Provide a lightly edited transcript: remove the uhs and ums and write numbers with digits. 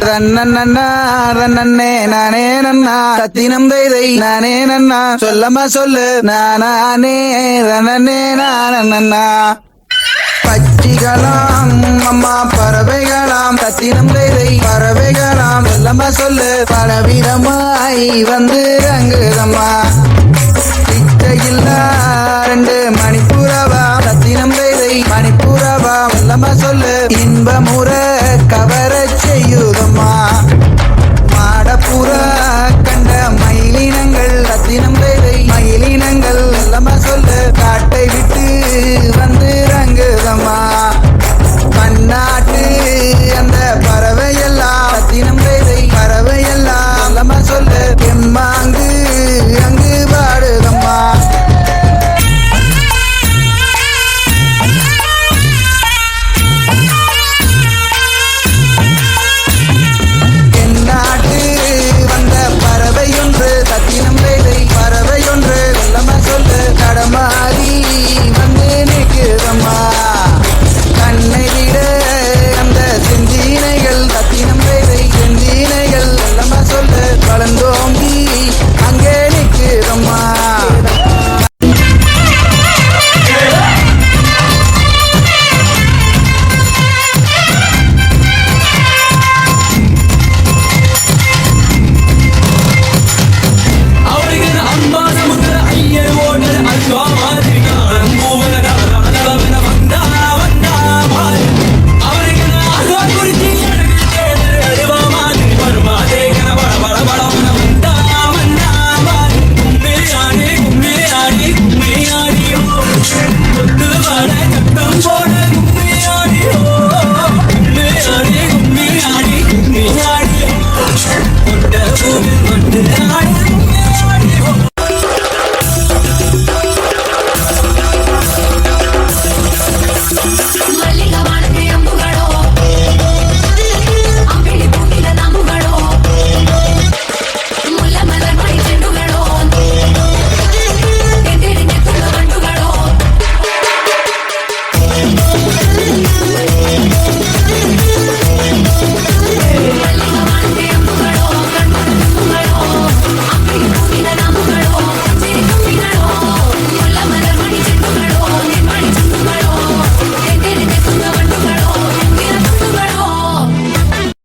ரன்னண்ணா ரன்னண்ணே நானே நன்னா சத்தினம் தைதை நானே நன்னா சொல்லம்மா சொல்லு நானே ரன்னண்ணே நானண்ணா பட்சிகளாம் அம்மா பறவைகளாம் சத்தினம் தைதை பறவைகளாம் சொல்லம்மா சொல்லு பலவிதமாய் வந்து ரங்குதம்மா பிச்சையில்லா 2 மணிப்புறவா சத்தினம் தைதை மணிப்புறவா சொல்லம்மா சொல்லு இன்பமுற கவ